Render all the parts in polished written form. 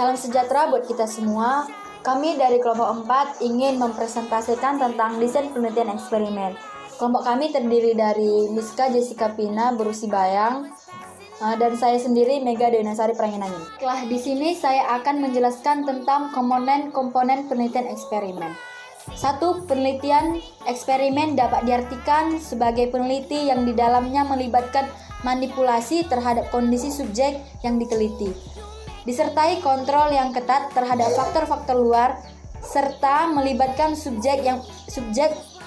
Salam sejahtera buat kita semua. Kami dari kelompok 4 ingin mempresentasikan tentang desain penelitian eksperimen. Kelompok kami terdiri dari Miska Jessica Pina Berusi Bayang dan saya sendiri Mega Dewanasari Pranginangin. Setelah di sini saya akan menjelaskan tentang komponen-komponen penelitian eksperimen. 1. Penelitian eksperimen dapat diartikan sebagai peneliti yang di dalamnya melibatkan manipulasi terhadap kondisi subjek yang diteliti, disertai kontrol yang ketat terhadap faktor-faktor luar, serta melibatkan subjek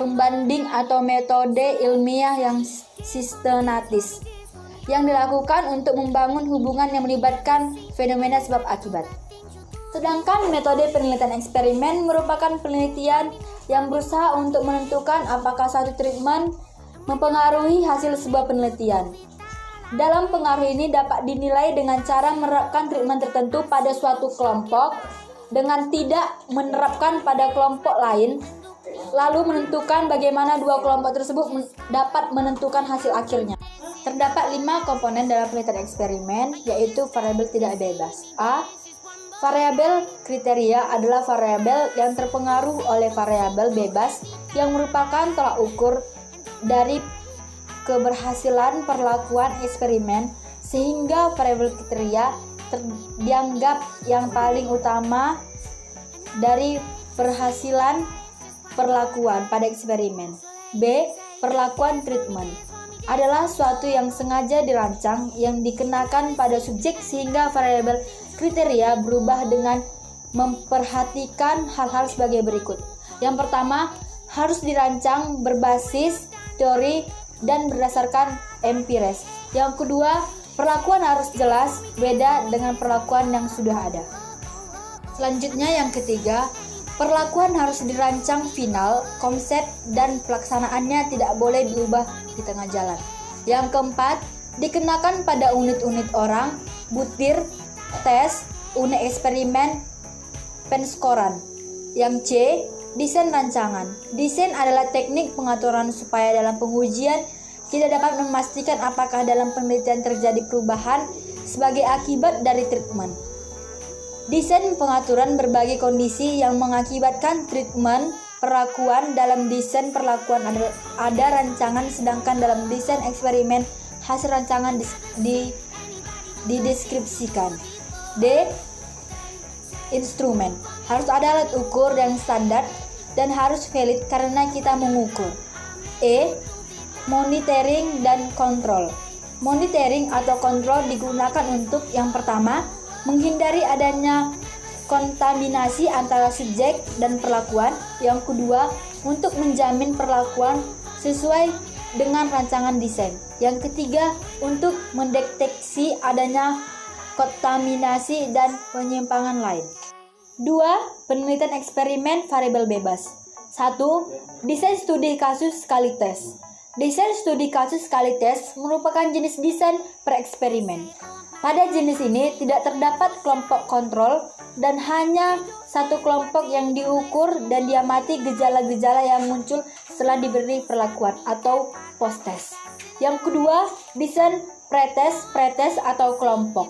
pembanding atau metode ilmiah yang sistematis yang dilakukan untuk membangun hubungan yang melibatkan fenomena sebab akibat. Sedangkan metode penelitian eksperimen merupakan penelitian yang berusaha untuk menentukan apakah satu treatment mempengaruhi hasil sebuah penelitian. Dalam pengaruh ini dapat dinilai dengan cara menerapkan treatment tertentu pada suatu kelompok dengan tidak menerapkan pada kelompok lain, lalu menentukan bagaimana dua kelompok tersebut dapat menentukan hasil akhirnya. Terdapat 5 komponen dalam penelitian eksperimen, yaitu variabel tidak bebas. A. Variabel kriteria adalah variabel yang terpengaruh oleh variabel bebas yang merupakan tolak ukur dari keberhasilan perlakuan eksperimen, sehingga variabel kriteria dianggap yang paling utama dari perhasilan perlakuan pada eksperimen. B. Perlakuan treatment adalah suatu yang sengaja dirancang yang dikenakan pada subjek sehingga variabel kriteria berubah dengan memperhatikan hal-hal sebagai berikut. Yang pertama, harus dirancang berbasis teori dan berdasarkan empiris. Yang kedua, perlakuan harus jelas, beda dengan perlakuan yang sudah ada. Selanjutnya yang ketiga, perlakuan harus dirancang final, konsep dan pelaksanaannya tidak boleh diubah di tengah jalan. Yang keempat, dikenakan pada unit-unit orang, butir, tes, unit eksperimen, penskoran. Yang C, desain rancangan. Desain adalah teknik pengaturan supaya dalam pengujian kita dapat memastikan apakah dalam penelitian terjadi perubahan sebagai akibat dari treatment. Desain pengaturan berbagai kondisi yang mengakibatkan treatment. Perlakuan dalam desain perlakuan ada rancangan, sedangkan dalam desain eksperimen hasil rancangan dideskripsikan. D. Instrumen. Harus ada alat ukur yang standar dan harus valid karena kita mengukur. E. Monitoring dan kontrol. Monitoring atau kontrol digunakan untuk yang pertama, menghindari adanya kontaminasi antara subjek dan perlakuan. Yang kedua, untuk menjamin perlakuan sesuai dengan rancangan desain. Yang ketiga, untuk mendeteksi adanya kontaminasi dan penyimpangan lain. 2. Penelitian eksperimen variabel bebas. 1. Desain studi kasus sekali tes. Desain studi kasus sekali tes merupakan jenis desain per eksperimen. Pada jenis ini tidak terdapat kelompok kontrol dan hanya satu kelompok yang diukur dan diamati gejala-gejala yang muncul setelah diberi perlakuan atau post-test. Yang kedua, desain pretest atau kelompok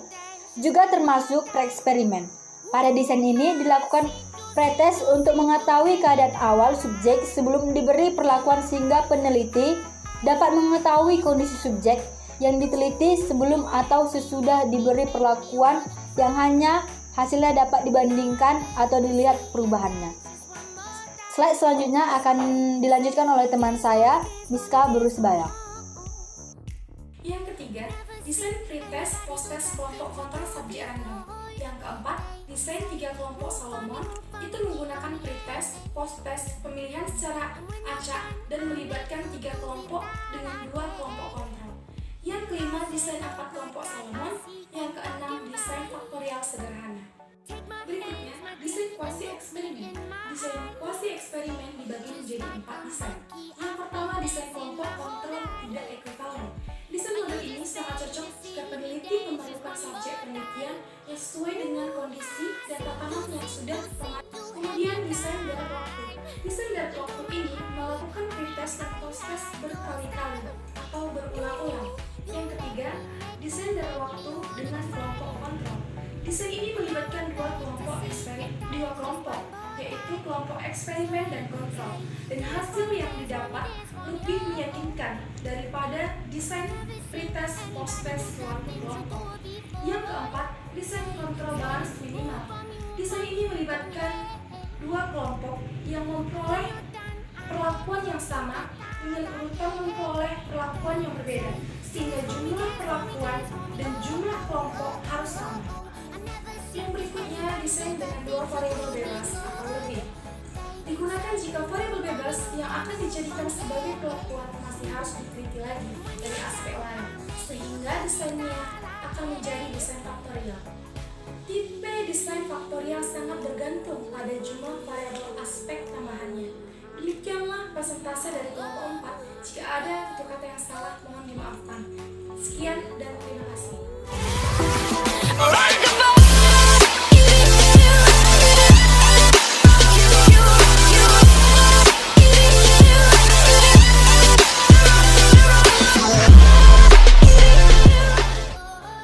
juga termasuk pre-eksperimen. Pada desain ini dilakukan pretest untuk mengetahui keadaan awal subjek sebelum diberi perlakuan sehingga peneliti dapat mengetahui kondisi subjek yang diteliti sebelum atau sesudah diberi perlakuan yang hanya hasilnya dapat dibandingkan atau dilihat perubahannya. Slide selanjutnya akan dilanjutkan oleh teman saya, Miska Berusi Bayang. Yang ketiga, desain pretest, post-test kelompok kontrol subjek random. Yang keempat, desain 3 kelompok Solomon itu menggunakan pretest, post-test, pemilihan secara acak dan melibatkan 3 kelompok dengan 2 kelompok kontrol. Yang kelima, desain 4 kelompok Solomon. Yang keenam, desain faktorial sederhana. Berikutnya, desain kuasi eksperimen. Desain kuasi eksperimen dibagi menjadi 4 desain. Yang pertama, desain kelompok kontrol tidak ekuivalen. Desain model ini sangat cocok jika peneliti memerlukan subjek penelitian yang sesuai dengan kondisi dan tatanan yang sudah pernah. Kemudian, desain dalam waktu. Desain dalam waktu ini melakukan pretest dan post-test berkali-kali atau berulang-ulang. Yang ketiga, desain dan waktu dengan kelompok kontrol. Desain ini melibatkan dua kelompok, yaitu kelompok eksperimen dan kontrol. Dan hasil yang didapat lebih meyakinkan daripada desain pretest post-test suatu kelompok. Yang keempat, desain kontrol balance minimal. Desain ini melibatkan dua kelompok yang memperoleh perlakuan yang sama dengan urutan memperoleh perlakuan yang berbeda, sehingga jumlah perlakuan dan jumlah kelompok harus sama. Yang berikutnya, desain dengan dua variabel bebas atau lebih. Digunakan jika variabel bebas yang akan dijadikan sebagai perlakuan masih harus diteliti lagi dari aspek lain, sehingga desainnya akan menjadi desain faktorial. Tipe desain faktorial sangat bergantung pada jumlah variabel aspek tambahannya. Demikianlah persentase dari kelompok 4. Jika ada tutur kata yang salah, mohon dimaafkan. Sekian